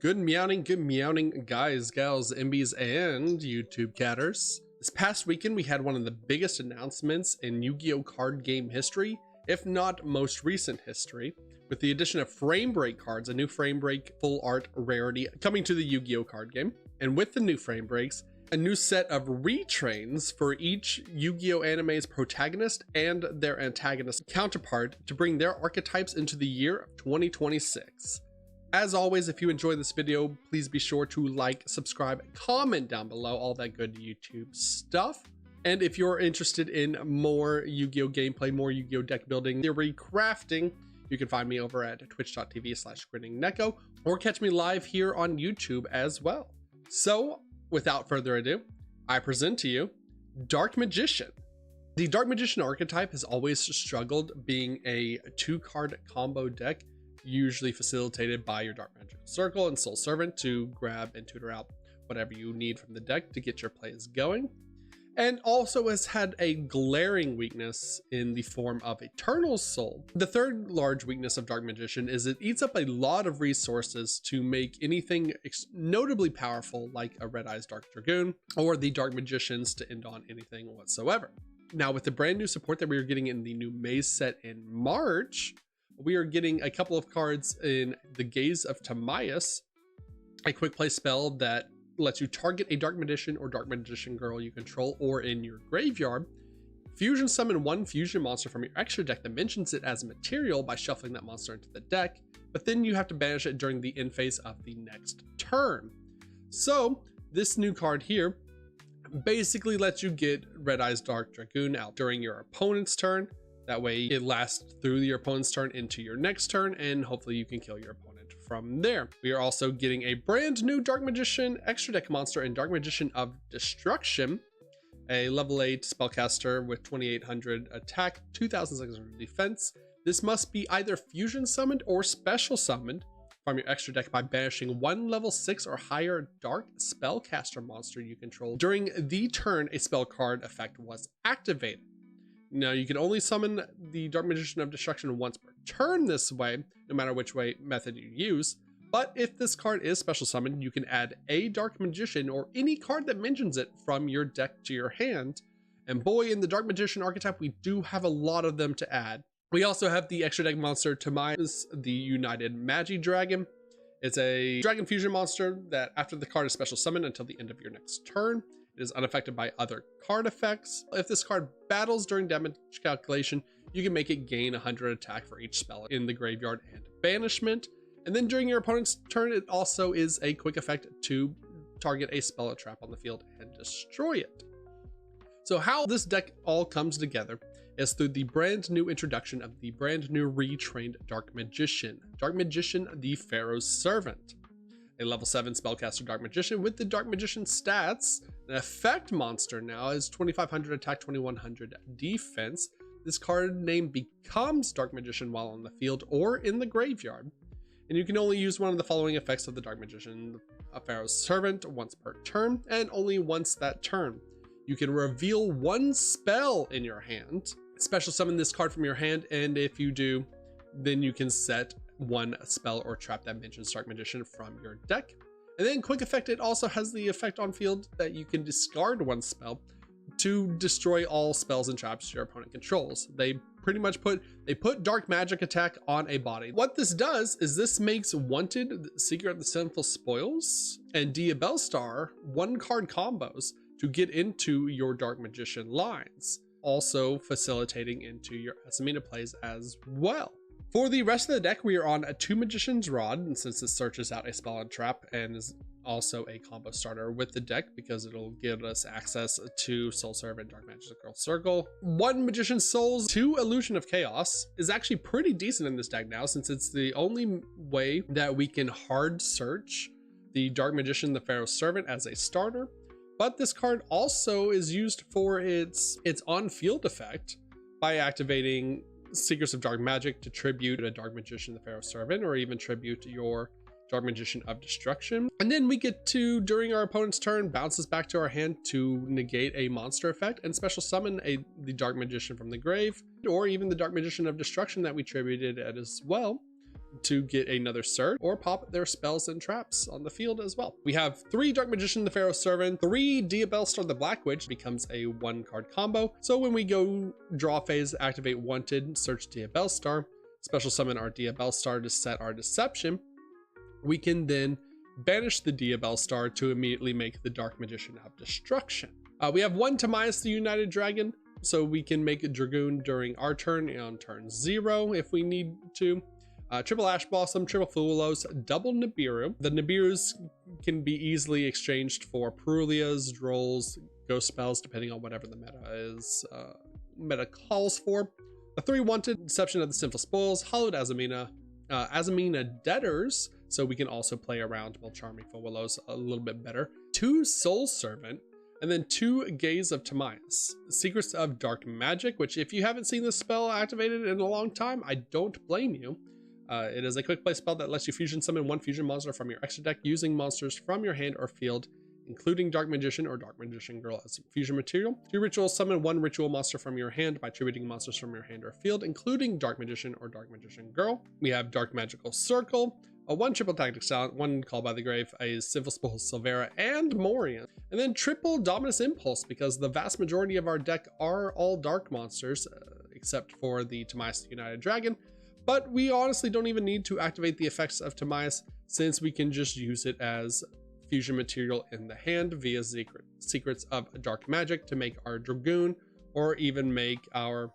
Good meowing, guys, gals, MBs, and YouTube catters. This past weekend, we had one of the biggest announcements in Yu-Gi-Oh card game history, if not most recent history, with the addition of Frame Break cards, a new Frame Break full art rarity coming to the Yu-Gi-Oh card game. And with the new Frame Breaks, a new set of retrains for each Yu-Gi-Oh anime's protagonist and their antagonist counterpart to bring their archetypes into the year of 2026. As always, if you enjoyed this video, please be sure to like, subscribe, comment down below, all that good YouTube stuff. And if you're interested in more Yu-Gi-Oh gameplay, more Yu-Gi-Oh deck building, theory crafting, you can find me over at twitch.tv/Grinning Neko, or catch me live here on YouTube as well. So without further ado, I present to you Dark Magician. The Dark Magician archetype has always struggled being a 2-card combo deck, usually facilitated by your Dark Magician Circle and Soul Servant to grab and tutor out whatever you need from the deck to get your plays going, and also has had a glaring weakness in the form of Eternal Soul. The third large weakness of Dark Magician is it eats up a lot of resources to make anything notably powerful like a Red Eyes Dark Dragoon or the Dark Magicians to end on anything whatsoever. Now, with the brand new support that we are getting in the new Maze set in March, we are getting a couple of cards in the Gaze of Timaeus, a quick play spell that lets you target a Dark Magician or Dark Magician girl you control or in your graveyard, fusion summon one fusion monster from your extra deck that mentions it as material by shuffling that monster into the deck, but then you have to banish it during the end phase of the next turn. So this new card here basically lets you get Red Eyes Dark Dragoon out during your opponent's turn. That way it lasts through your opponent's turn into your next turn, and hopefully you can kill your opponent from there. We are also getting a brand new Dark Magician extra deck monster in Dark Magician of Destruction, a level 8 spellcaster with 2800 attack, 2600 defense. This must be either fusion summoned or special summoned from your extra deck by banishing one level 6 or higher dark spellcaster monster you control during the turn a spell card effect was activated. Now, you can only summon the Dark Magician of Destruction once per turn this way, no matter which way method you use. But if this card is special summoned, you can add a Dark Magician or any card that mentions it from your deck to your hand. And boy, in the Dark Magician archetype, we do have a lot of them to add. We also have the extra deck monster Timaeus, the United Magi Dragon. It's a dragon fusion monster that after the card is special summoned until the end of your next turn, it is unaffected by other card effects. If this card battles during damage calculation, you can make it gain 100 attack for each spell in the graveyard and banishment. And then during your opponent's turn, it also is a quick effect to target a spell or trap on the field and destroy it. So how this deck all comes together is through the brand new introduction of the brand new retrained Dark Magician. Dark Magician, the Pharaoh's Servant. A level 7 spellcaster Dark Magician with the Dark Magician stats. An effect monster now is 2500 attack, 2100 defense. This card name becomes Dark Magician while on the field or in the graveyard. And you can only use one of the following effects of the Dark Magician, a Pharaoh's Servant, once per turn, and only once that turn. You can reveal one spell in your hand, special summon this card from your hand, and if you do, then you can set one spell or trap that mentions Dark Magician from your deck. And then quick effect, it also has the effect on field that you can discard one spell to destroy all spells and traps your opponent controls. They pretty much put dark magic attack on a body. What this does is this makes Wanted, Seeker of the Sinful Spoils, and Diabellstar 1-card combos to get into your Dark Magician lines, also facilitating into your Azamina plays as well. For the rest of the deck, we are on a 2 Magician's Rod, and since this searches out a spell and trap and is also a combo starter with the deck because it'll give us access to Soul Servant, Dark Magical Circle. 1 Magician's Souls, 2 Illusion of Chaos is actually pretty decent in this deck now, since it's the only way that we can hard search the Dark Magician, the Pharaoh's Servant as a starter. But this card also is used for its on-field effect by activating Secrets of Dark Magic to tribute a Dark Magician, the Pharaoh's Servant, or even tribute your Dark Magician of Destruction. And then we get to, during our opponent's turn, bounces back to our hand to negate a monster effect and special summon the Dark Magician from the grave, or even the Dark Magician of Destruction that we tributed at as well, to get another surge or pop their spells and traps on the field as well. We have 3 Dark Magician the Pharaoh's Servant, 3 Diabellstar the Black Witch, becomes a 1-card combo. So when we go draw phase, activate Wanted, search Diabellstar, special summon our Diabellstar to set our Deception. We can then banish the Diabellstar to immediately make the Dark Magician of Destruction. We have 1 Timaeus the United Dragon, so we can make a Dragoon during our turn and on turn 0 if we need to. Triple Ash Blossom, triple Fulos, double Nibiru. The Nibirus can be easily exchanged for Perulias, Drolls, Ghost Spells, depending on whatever the meta calls for. A 3 Wanted, Deception of the Sinful Spoils, Hollowed Azamina, Azamina Debtors, so we can also play around while Charming Fulos a little bit better. 2 Soul Servant, and then 2 Gaze of Timaeus. Secrets of Dark Magic, which if you haven't seen this spell activated in a long time, I don't blame you. It is a quick play spell that lets you fusion summon 1 fusion monster from your extra deck using monsters from your hand or field, including Dark Magician or Dark Magician Girl as fusion material. 2 rituals, summon 1 ritual monster from your hand by tributing monsters from your hand or field, including Dark Magician or Dark Magician Girl. We have Dark Magical Circle, a 1 triple Tactic Silent, 1 Call by the Grave, a Sinful Spoils Silvera, and Morian. And then triple Dominus Impulse, because the vast majority of our deck are all dark monsters, except for the Timaeus the United Dragon. But we honestly don't even need to activate the effects of Timaeus, since we can just use it as fusion material in the hand via Secrets of Dark Magic to make our Dragoon, or even make our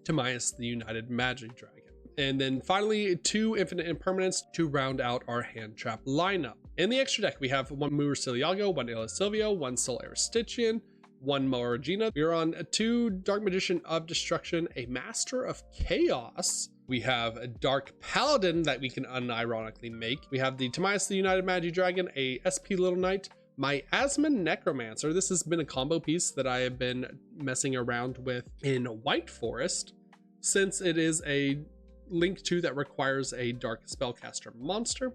Timaeus the United Magic Dragon. And then finally, 2 Infinite Impermanents to round out our hand trap lineup. In the extra deck, we have 1 Murcielago, 1 Ila Silvio, 1 Soul Aristichian, 1 Moragina. We're on 2 Dark Magician of Destruction, a Master of Chaos. We have a Dark Paladin that we can unironically make. We have the Timaeus the United Magic Dragon, a SP Little Knight, Miasma Necromancer. This has been a combo piece that I have been messing around with in White Forest, since it is a Link 2 that requires a Dark Spellcaster monster.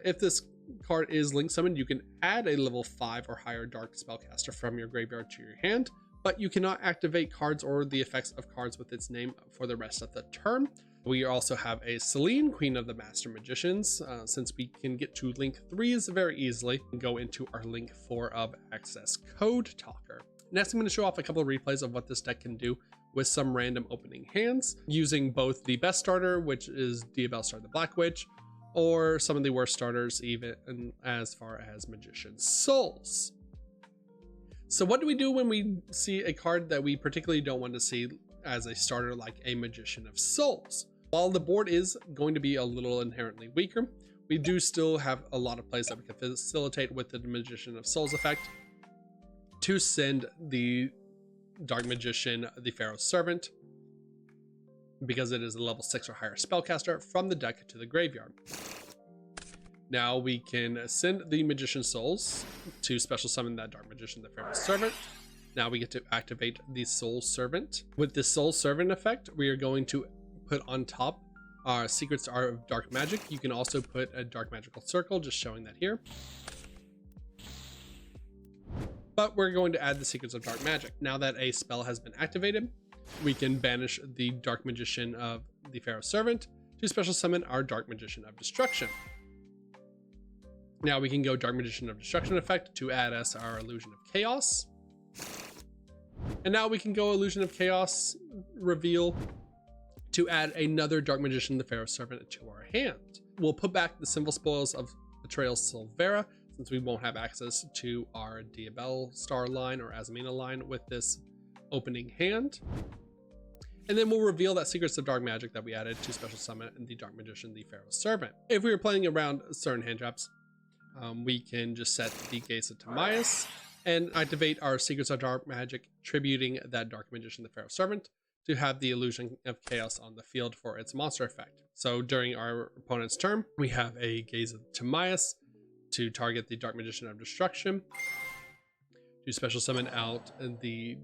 If this card is link summoned, you can add a level 5 or higher Dark Spellcaster from your graveyard to your hand, but you cannot activate cards or the effects of cards with its name for the rest of the turn. We also have a Selene, Queen of the Master Magicians, since we can get to link 3s very easily and go into our link 4 of Access Code Talker. Next, I'm going to show off a couple of replays of what this deck can do with some random opening hands, using both the best starter, which is Diabellstar the Black Witch, or some of the worst starters, even as far as Magician Souls. So what do we do when we see a card that we particularly don't want to see as a starter, like a Magician of Souls? While the board is going to be a little inherently weaker, we do still have a lot of plays that we can facilitate with the Magician of Souls effect to send the Dark Magician, the Pharaoh's Servant, because it is a level 6 or higher spellcaster, from the deck to the graveyard. Now we can send the Magician Souls to special summon that Dark Magician, the Pharaoh's Servant. Now we get to activate the Soul Servant. With the Soul Servant effect, we are going to put on top our Secrets of Dark Magic. You can also put a Dark Magical Circle, just showing that here. But we're going to add the Secrets of Dark Magic. Now that a spell has been activated, we can banish the Dark Magician of the Pharaoh's Servant to special summon our Dark Magician of Destruction. Now we can go Dark Magician of Destruction effect to add us our Illusion of Chaos. And now we can go Illusion of Chaos reveal to add another Dark Magician, the Pharaoh's Servant, to our hand. We'll put back the Sinful Spoils of Betrayal Silvera, since we won't have access to our Diabellstar line or Azamina line with this opening hand. And then we'll reveal that Secrets of Dark Magic that we added to special summon the Dark Magician, the Pharaoh's Servant. If we were playing around certain hand traps, we can just set the Gaze of Timaeus and activate our Secrets of Dark Magic, tributing that Dark Magician, the Pharaoh's Servant, to have the Illusion of Chaos on the field for its monster effect. So during our opponent's turn, we have a Gaze of Timaeus to target the Dark Magician of Destruction, to special summon out the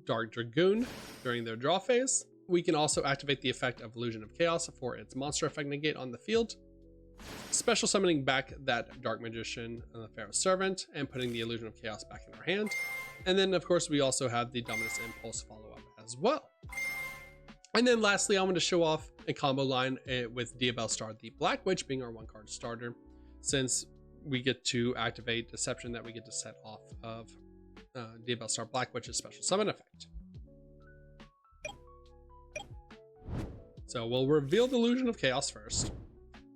Dark Dragoon during their draw phase. We can also activate the effect of Illusion of Chaos for its monster effect negate on the field, special summoning back that Dark Magician and the Pharaoh's Servant and putting the Illusion of Chaos back in our hand. And then of course we also have the Dominus Impulse follow-up as well. And then lastly, I want to show off a combo line with Diabell Star the Black Witch being our 1-card starter, since we get to activate Deception that we get to set off of Diabell Star Black Witch's special summon effect. So we'll reveal the Illusion of Chaos first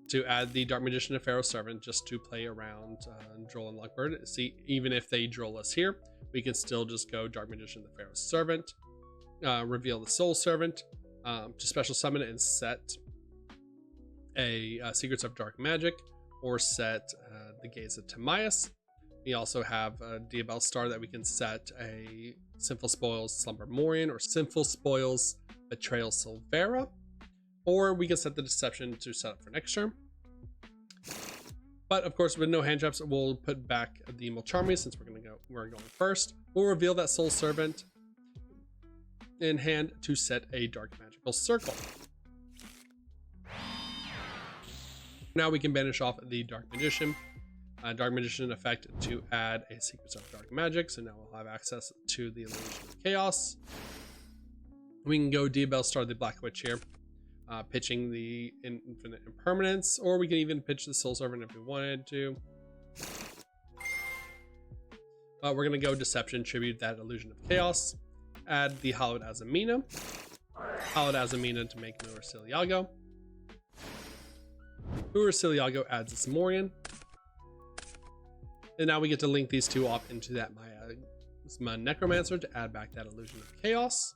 to add the Dark Magician of Pharaoh's Servant just to play around Droll and Luckbird. See, even if they Droll us here, we can still just go Dark Magician of the Pharaoh's Servant, reveal the Soul Servant, to special summon it and set a Secrets of Dark Magic, or set the Gaze of Timaeus. We also have a Diabell Star that we can set a Sinful Spoils Slumber Morion, or Sinful Spoils Betrayal Silvera, or we can set the Deception to set up for next turn. But of course, with no hand traps, we'll put back the Mulcharmy since we're going first. We'll reveal that Soul Servant in hand to set a Dark Magical Circle. Now we can banish off the Dark Magician. Dark Magician effect to add a Secrets of Dark Magic, so now we'll have access to the Illusion of Chaos. We can go Diabell Star the Black Witch here, pitching the Infinite Impermanence, or we can even pitch the Soul Servant if we wanted to. We're going to go Deception, tribute that Illusion of Chaos, add the Hallowed Azamina, to make Yugioh. Yugioh adds this Morion. And now we get to link these two off into that Miasma Necromancer to add back that Illusion of Chaos.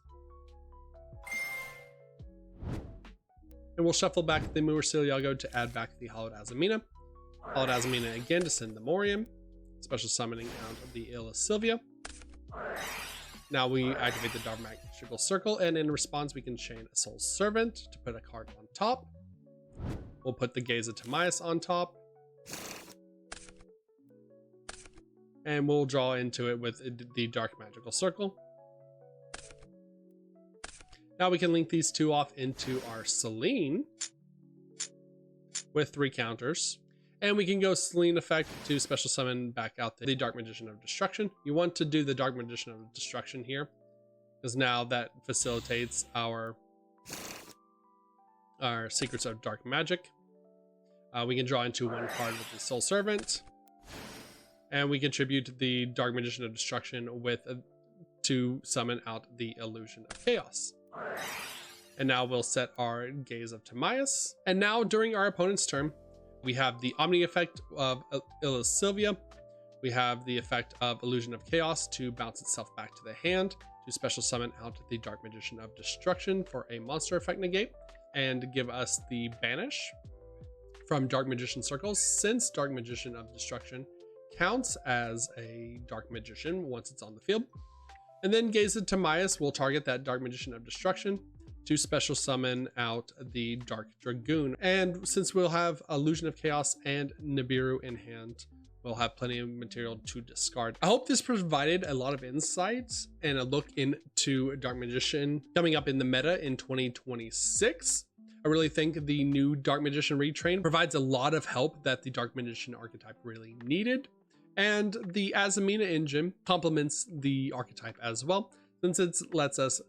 And we'll shuffle back the Yugioh to add back the Hallowed Azamina. Hallowed Azamina again to send the Morion. Special summoning out of the Illa Sylvia. Now we activate the Dark Magical Circle, and in response we can chain a Soul Servant to put a card on top. We'll put the Gaze of Timaeus on top. And we'll draw into it with the Dark Magical Circle. Now we can link these two off into our Selene with 3 counters. And we can go Selene effect to special summon back out the Dark Magician of Destruction. You want to do the Dark Magician of Destruction here, because now that facilitates our Secrets of Dark Magic. We can draw into 1 card with the Soul Servant. And we contribute the Dark Magician of Destruction with to summon out the Illusion of Chaos. And now we'll set our Gaze of Timaeus. And now during our opponent's turn, we have the Omni effect of Illa Sylvia. We have the effect of Illusion of Chaos to bounce itself back to the hand, to special summon out the Dark Magician of Destruction for a monster effect negate, and give us the Banish from Dark Magician Circles, since Dark Magician of Destruction counts as a Dark Magician once it's on the field. And then Gaze of Timaeus will target that Dark Magician of Destruction to special summon out the Dark Dragoon. And since we'll have Illusion of Chaos and Nibiru in hand, we'll have plenty of material to discard. I hope this provided a lot of insights and a look into Dark Magician coming up in the meta in 2026. I really think the new Dark Magician retrain provides a lot of help that the Dark Magician archetype really needed. And the Azamina engine complements the archetype as well, since it lets us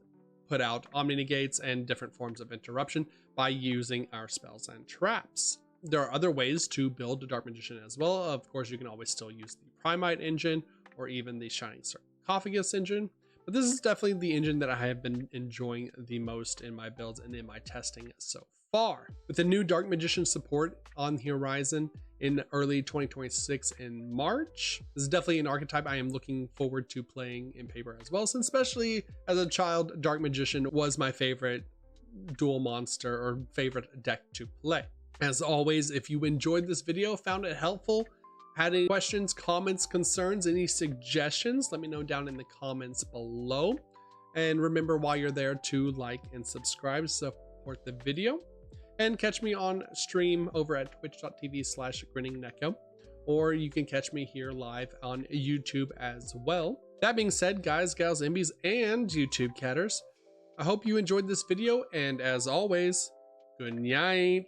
put out Omni Negates and different forms of interruption by using our spells and traps. There are other ways to build a Dark Magician as well. Of course, you can always still use the Primite engine or even the Shining Sarcophagus engine. But this is definitely the engine that I have been enjoying the most in my builds and in my testing so far. With the new Dark Magician support on the horizon in early 2026 in March, this is definitely an archetype I am looking forward to playing in paper as well, since especially as a child, Dark Magician was my favorite dual monster or favorite deck to play. As always, if you enjoyed this video, found it helpful, had any questions, comments, concerns, any suggestions, let me know down in the comments below. And remember, while you're there, to like and subscribe, support the video. And catch me on stream over at twitch.tv/GrinningNeko, or you can catch me here live on YouTube as well. That being said, guys, gals, imbies, and YouTube catters, I hope you enjoyed this video, and as always, good night.